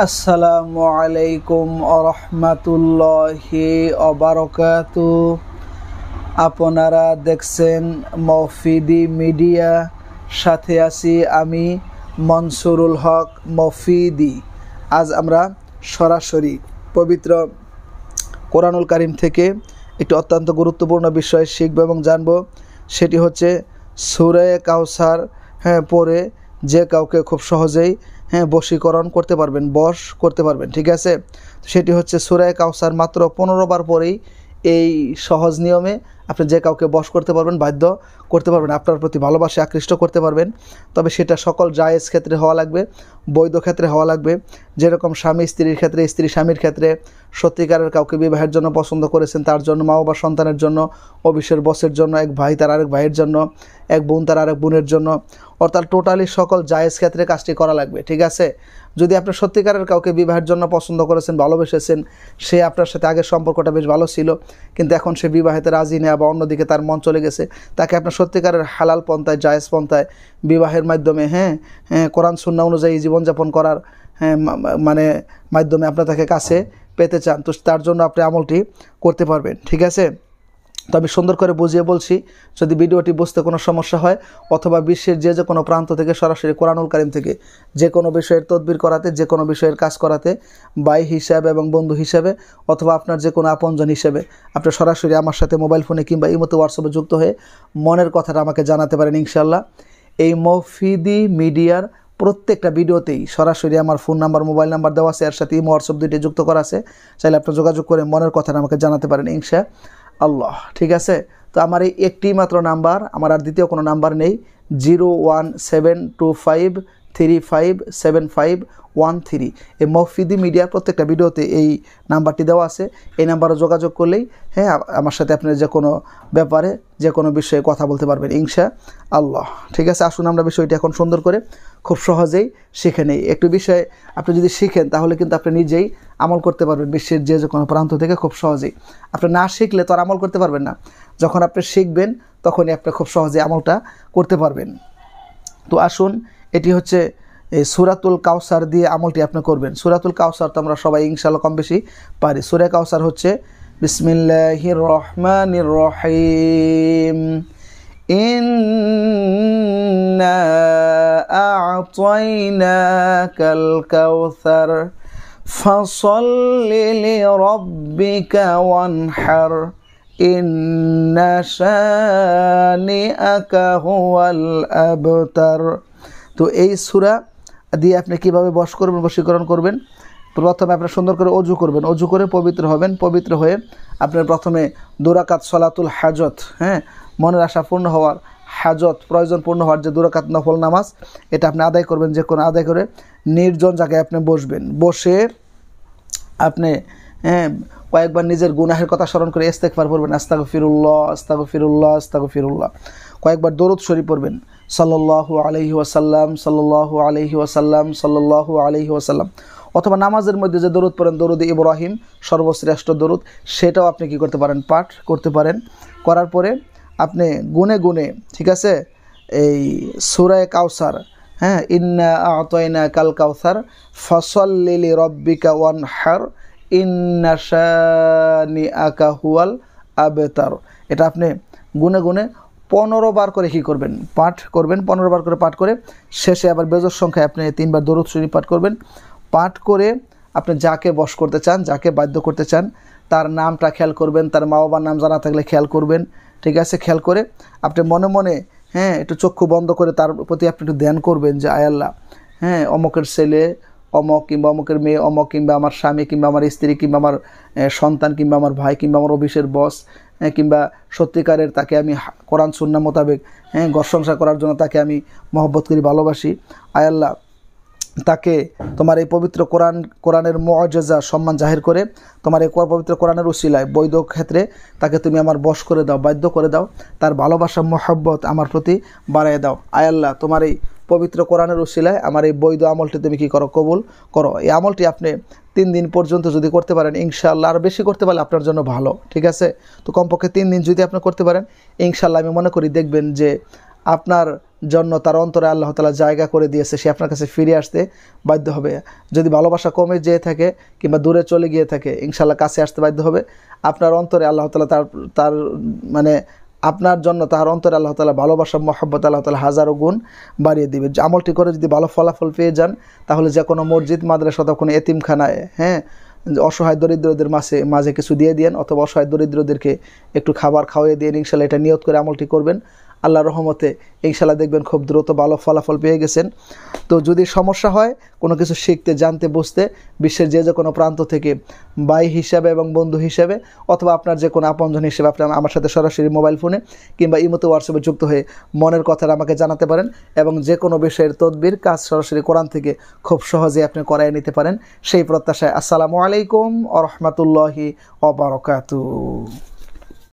আসসালামু আলাইকুম আরহামাতুল্লাহি ওয়াবারাকাতু। আপনারা দেখছেন মফিদি মিডিয়া, সাথে আছি আমি মনসুরুল হক মফিদি। আজ আমরা সরাসরি পবিত্র কোরআনুল কারীম থেকে একটি অত্যন্ত গুরুত্বপূর্ণ বিষয় শিখব এবং জানব। সেটি হচ্ছে সূরা কাউসার পড়ে যে কাউকে খুব সহজেই বশীকরণ করতে পারবেন, বশ করতে পারবেন। ঠিক আছে, সেটি হচ্ছে সূরা কাউসার মাত্র 15 বার পরেই এই সহজ নিয়মে আপনি যে কাউকে বশ করতে পারবেন, বাধ্য করতে পারবেন, আপনার প্রতি ভালোবাসা আকৃষ্ট করতে পারবেন। তবে সেটা সকল জায়েজ ক্ষেত্রে হওয়া লাগবে, বৈধ ক্ষেত্রে হওয়া লাগবে। যেরকম স্বামী স্ত্রীর ক্ষেত্রে, স্ত্রী স্বামীর ক্ষেত্রে, সত্যিকারের কাউকে বিবাহের জন্য পছন্দ করেছেন তার জন্য, মা বাবা সন্তানের জন্য, অফিসের বসের জন্য, এক ভাই তার আরেক ভাইয়ের জন্য, এক বোন তার আরেক বোনের জন্য, অর্থাৎ টোটালি সকল জায়েজ ক্ষেত্রে কাজটি করা লাগবে। ঠিক আছে, যদি আপনি সত্যিকারের কাউকে বিবাহের জন্য পছন্দ করেছেন, ভালোবেসেছেন, সে আপনার সাথে আগের সম্পর্কটা বেশ ভালো ছিল, কিন্তু এখন সে বিবাহেতে রাজি নেই বা অন্যদিকে তার মন চলে গেছে, তাকে আপনার সত্যিকারের হালাল পন্থায়, জায়েজ পন্থায় বিবাহের মাধ্যমে কোরআন সুন্নাহ অনুযায়ী জীবনযাপন করার মাধ্যমে আপনার তাকে কাছে পেতে চান, তো তার জন্য আপনি আমলটি করতে পারবেন। ঠিক আছে, তো আমি সুন্দর করে বুঝিয়ে বলছি। যদি ভিডিওটি বুঝতে কোনো সমস্যা হয় অথবা বিশ্বের যে কোনো প্রান্ত থেকে সরাসরি কোরআনুল কারীম থেকে যে কোনো বিষয়ের তদবির করাতে, যে কোনো বিষয়ের কাজ করাতে, ভাই হিসাবে এবং বন্ধু হিসাবে অথবা আপনার যে কোনো আপনজন হিসেবে আপনি সরাসরি আমার সাথে মোবাইল ফোনে কিংবা ইমোতে হোয়াটসঅ্যাপে যুক্ত হয়ে মনের কথাটা আমাকে জানাতে পারেন ইনশাআল্লাহ। এই মফিদি মিডিয়ার প্রত্যেকটা ভিডিওতেই সরাসরি আমার ফোন নাম্বার, মোবাইল নাম্বার দেওয়া আছে, এর সাথে ইমো হোয়াটসঅ্যাপ দুইটি যুক্ত করা আছে। চাইলে আপনি যোগাযোগ করে মনের কথাটা আমাকে জানাতে পারেন ইনশাআল্লাহ। ঠিক আছে, তো আমার এই একটি মাত্র নাম্বার, আমার আর দ্বিতীয় কোনো নাম্বার নেই। 01725357513। এই মফিদি মিডিয়ার প্রত্যেকটা ভিডিওতে এই নাম্বারটি দেওয়া আছে। এই নাম্বারে যোগাযোগ করলেই আমার সাথে আপনি যে কোনো ব্যাপারে, যে কোনো বিষয়ে কথা বলতে পারবেন ইনশাআল্লাহ। ঠিক আছে, আসুন আমরা বিষয়টি এখন সুন্দর করে খুব সহজেই শিখে নেই। একটু বিষয় আপনি যদি শিখেন তাহলে কিন্তু আপনি নিজেই আমল করতে পারবেন বিশ্বের যে কোনো প্রান্ত থেকে খুব সহজেই। আপনি না শিখলে তো আর আমল করতে পারবেন না। যখন আপনি শিখবেন তখনই আপনি খুব সহজে আমলটা করতে পারবেন। তো আসুন, এটি হচ্ছে এই সূরাতুল কাউসার দিয়ে আমলটি আপনি করবেন। সূরাতুল কাউসার তো আমরা সবাই ইনশাআল্লাহ কম বেশি পারি। সূরা কাউসার হচ্ছে বিসমিল্লাহির রহমানির রহিম, ইন্না আ'তাইনাকাল কাউসার ফাসাল্লি লিরাব্বিকা ওয়ানহার ইন্না শানিআকা হুয়াল আবতার। তো এই সূরা দিয়ে আপনি কিভাবে বশ করবেন, বশীকরণ করবেন? প্রথমে আপনি সুন্দর করে অজু করবেন, অজু করে পবিত্র হবেন। পবিত্র হয়ে আপনার প্রথমে 2 রাকাত সলাতুল হাজত, মনের আশা পূর্ণ হওয়ার, হাজত প্রয়োজন পূর্ণ হওয়ার যে 2 রাকাত নফল নামাজ, এটা আপনি আদায় করবেন। যে কোনো আদায় করে নির্জন জায়গায় আপনি বসবেন। বসে আপনি কয়েকবার নিজের গুনাহের কথা স্মরণ করে ইস্তেগফার পড়বেন, আস্তাগফিরুল্লাহ আস্তাগফিরুল্লাহ আস্তাগফিরুল্লাহ। কয়েকবার দরুদ শরীফ পড়বেন, সাল্লাল্লাহু আলাইহি ওয়াসাল্লাম সাল্লাল্লাহু আলাইহি ওয়াসাল্লাম সাল্লাল্লাহু আলাইহি ওয়াসাল্লাম। অথবা নামাজের মধ্যে যে দরুদ পড়েন, দরুদ ইব্রাহিম সর্বশ্রেষ্ঠ দরুদ, সেটাও আপনি কি করতে পারেন, পাঠ করতে পারেন। করার পরে আপনি গুনে গুনে, ঠিক আছে, এই সূরা কাউসার, ইন্না আ'তাইনাকাল কাউসার ফাসাল্লি লিরাব্বিকা ওয়ানহার ইন্না শানিআকা হুয়াল আবতার, এটা আপনি গুনে গুনে 15 বার করে কি করবেন, পাঠ করবেন। 15 বার করে পাঠ করে শেষে আবার বেজোড় সংখ্যায় আপনি 3 বার দরুদ শরীফ পাঠ করবেন। পাঠ করে আপনি যাকে বশ করতে চান, যাকে বাধ্য করতে চান, তার নামটা খেয়াল করবেন, তার মা বাবার নাম জানা থাকলে খেয়াল করবেন। ঠিক আছে, খেয়াল করে আপনি মনে মনে একটু চক্ষু বন্ধ করে তার প্রতি আপনি একটু ধ্যান করবেন যে আয় আল্লাহ, অমকের ছেলে অমক, কিংবা অমকের মেয়ে অমক, কিংবা আমার স্বামী, কিংবা আমার স্ত্রী, কিংবা আমার সন্তান, কিংবা আমার ভাই, কিংবা আমার অফিসের বস, কিংবা সত্যিকারের তাকে আমি কোরআন সুন্নাহ মোতাবেক ঘর সংসার করার জন্য তাকে আমি মহব্বত করি, ভালোবাসি। আয় আল্লাহ, তাকে তোমার এই পবিত্র কোরআনের মুআজিজা সম্মান জাহির করে তোমার এই পবিত্র কোরআনের উসিলায় বৈধ ক্ষেত্রে তাকে তুমি আমার বশ করে দাও, বাধ্য করে দাও, তার ভালোবাসা মহব্বত আমার প্রতি বাড়ায় দাও। আয় আল্লাহ, তোমার এই পবিত্র কোরআনের উসিলায় আমার এই বৈধ আমলটি তুমি কি করো, কবুল করো। এই আমলটি আপনি 3 দিন পর্যন্ত যদি করতে পারেন ইনশাআল্লাহ, আর বেশি করতে পারলে আপনার জন্য ভালো। ঠিক আছে, তো কমপক্ষে 3 দিন যদি আপনি করতে পারেন ইনশাআল্লাহ, আমি মনে করি দেখবেন যে আপনার জন্য তার অন্তরে আল্লাহ তাআলা জায়গা করে দিয়েছে, সে আপনার কাছে ফিরে আসতে বাধ্য হবে। যদি ভালোবাসা কমে যেয়ে থাকে কিংবা দূরে চলে গিয়ে থাকে, ইনশাআল্লাহ কাছে আসতে বাধ্য হবে। আপনার অন্তরে আল্লাহ তাআলা তার মানে আপনার জন্য তার অন্তরে আল্লাহ তাআলা ভালোবাসা মহব্বত আল্লাহ তাআলা হাজারো গুণ বাড়িয়ে দিবে। আমলটি করে যদি ভালো ফলাফল পেয়ে যান, তাহলে যে কোনো মসজিদ, মাদ্রাসা অথবা কোনো এতিমখানায়, হ্যাঁ, অসহায় দরিদ্রদের মাঝে কিছু দিয়ে দিন, অথবা অসহায় দরিদ্রদেরকে একটু খাবার খাওয়াই দিয়ে ইনশাআল্লাহ এটা নিয়ত করে আমলটি করবেন। আল্লাহর রহমতে ইনশাআল্লাহ দেখবেন খুব দ্রুত ভালো ফলাফল পেয়ে গেছেন। তো যদি সমস্যা হয় কোনো কিছু শিখতে, জানতে, বুঝতে, বিশ্বের যে কোনো প্রান্ত থেকে ভাই হিসাবে এবং বন্ধু হিসাবে অথবা আপনার যে কোনো আপনজন হিসেবে আপনি আমার সাথে সরাসরি মোবাইল ফোনে কিংবা ইমোতে, হোয়াটসঅ্যাপে যুক্ত হয়ে মনের কথাটা আমাকে জানাতে পারেন, এবং যে কোনো বিষয়ের তদবির কাজ সরাসরি কোরআন থেকে খুব সহজে আপনি করায় নিতে পারেন। সেই প্রত্যাশায় আসসালামু আলাইকুম ওয়া রাহমাতুল্লাহি ওয়া বারাকাতুহু।